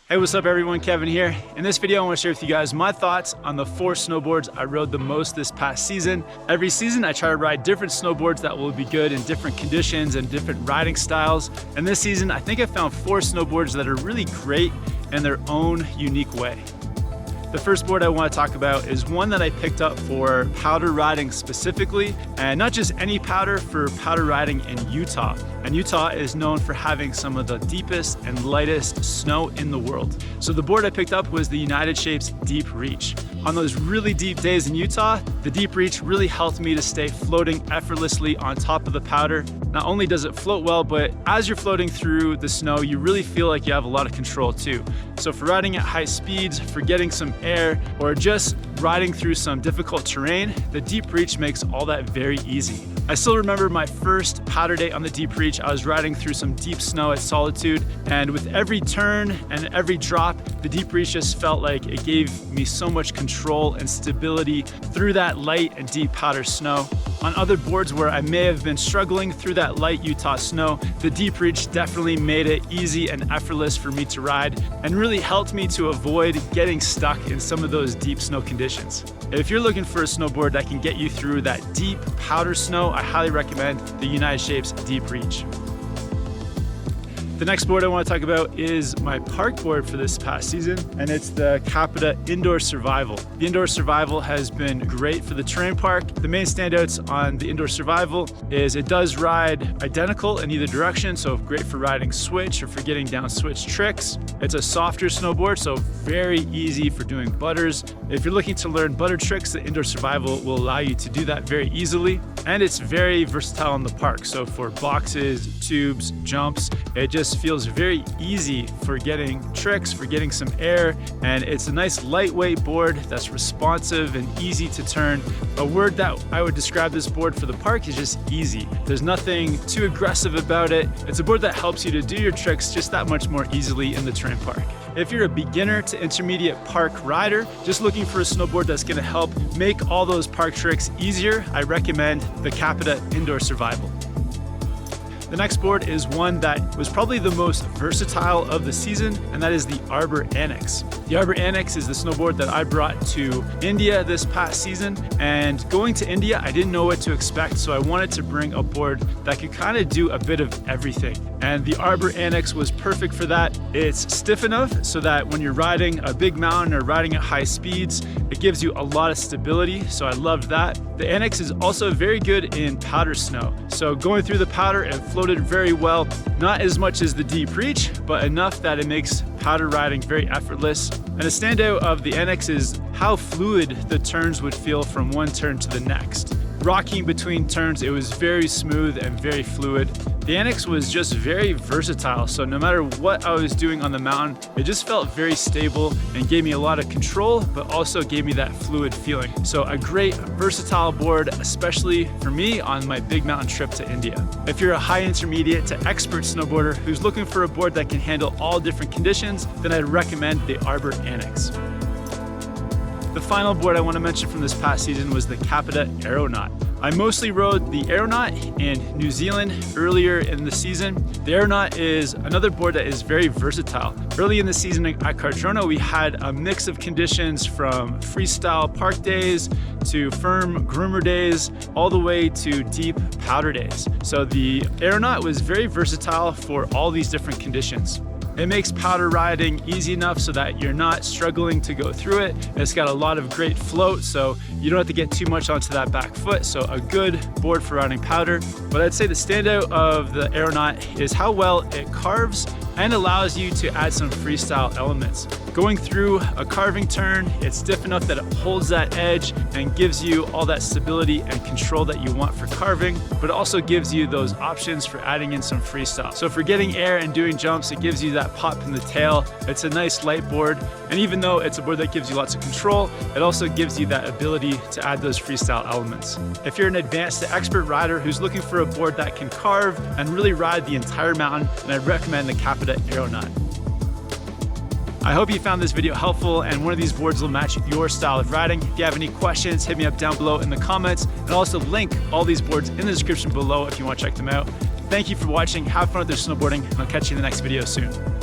Hey, what's up everyone, Kevin here. In this video, I want to share with you guys my thoughts on the 4 snowboards I rode the most this past season. Every season, I try to ride different snowboards that will be good in different conditions and different riding styles. And this season, I think I found 4 snowboards that are really great in their own unique way. The first board I want to talk about is one that I picked up for powder riding specifically, and not just any powder, for powder riding in Utah. And Utah is known for having some of the deepest and lightest snow in the world. So the board I picked up was the United Shapes Deep Reach. On those really deep days in Utah, the Deep Reach really helped me to stay floating effortlessly on top of the powder. Not only does it float well, but as you're floating through the snow, you really feel like you have a lot of control too. So for riding at high speeds, for getting some air, or just riding through some difficult terrain, the Deep Reach makes all that very easy. I still remember my first powder day on the Deep Reach. I was riding through some deep snow at Solitude, and with every turn and every drop, the Deep Reach just felt like it gave me so much control and stability through that light and deep powder snow. On other boards where I may have been struggling through that light Utah snow, the Deep Reach definitely made it easy and effortless for me to ride and really helped me to avoid getting stuck in some of those deep snow conditions. If you're looking for a snowboard that can get you through that deep powder snow, I highly recommend the United Shapes Deep Reach. The next board I want to talk about is my park board for this past season, and it's the Capita Indoor Survival. The Indoor Survival has been great for the terrain park. The main standouts on the Indoor Survival is it does ride identical in either direction, so great for riding switch or for getting down switch tricks. It's a softer snowboard, so very easy for doing butters. If you're looking to learn butter tricks, the Indoor Survival will allow you to do that very easily. And it's very versatile in the park, so for boxes, tubes, jumps, it just feels very easy for getting tricks, for getting some air, and it's a nice lightweight board that's responsive and easy to turn. A word that I would describe this board for the park is just easy. There's nothing too aggressive about it. It's a board that helps you to do your tricks just that much more easily in the terrain park. If you're a beginner to intermediate park rider, just looking for a snowboard that's gonna help make all those park tricks easier, I recommend the Capita Indoor Survival. The next board is one that was probably the most versatile of the season, and that is the Arbor Annex. The Arbor Annex is the snowboard that I brought to India this past season, and going to India, I didn't know what to expect, so I wanted to bring a board that could kind of do a bit of everything. And the Arbor Annex was perfect for that. It's stiff enough so that when you're riding a big mountain or riding at high speeds, it gives you a lot of stability, so I loved that. The Annex is also very good in powder snow. So going through the powder, it floated very well. Not as much as the Deep Reach, but enough that it makes powder riding very effortless. And a standout of the Annex is how fluid the turns would feel from one turn to the next. Rocking between turns, it was very smooth and very fluid. The Annex was just very versatile, so no matter what I was doing on the mountain, it just felt very stable and gave me a lot of control, but also gave me that fluid feeling. So a great versatile board, especially for me on my big mountain trip to India. If you're a high intermediate to expert snowboarder who's looking for a board that can handle all different conditions, then I'd recommend the Arbor Annex. The final board I want to mention from this past season was the Capita Aeronaut. I mostly rode the Aeronaut in New Zealand earlier in the season. The Aeronaut is another board that is very versatile. Early in the season at Cardrona, we had a mix of conditions from freestyle park days to firm groomer days, all the way to deep powder days. So the Aeronaut was very versatile for all these different conditions. It makes powder riding easy enough so that you're not struggling to go through it. It's got a lot of great float, so you don't have to get too much onto that back foot, so a good board for riding powder. But I'd say the standout of the Aeronaut is how well it carves and allows you to add some freestyle elements. Going through a carving turn, it's stiff enough that it holds that edge and gives you all that stability and control that you want for carving, but it also gives you those options for adding in some freestyle. So for getting air and doing jumps, it gives you that pop in the tail. It's a nice light board, and even though it's a board that gives you lots of control, it also gives you that ability to add those freestyle elements. If you're an advanced to expert rider who's looking for a board that can carve and really ride the entire mountain, then I'd recommend the Capita Aeronaut. I hope you found this video helpful and one of these boards will match your style of riding. If you have any questions, hit me up down below in the comments, and I'll also link all these boards in the description below if you want to check them out. Thank you for watching, have fun with your snowboarding, and I'll catch you in the next video soon.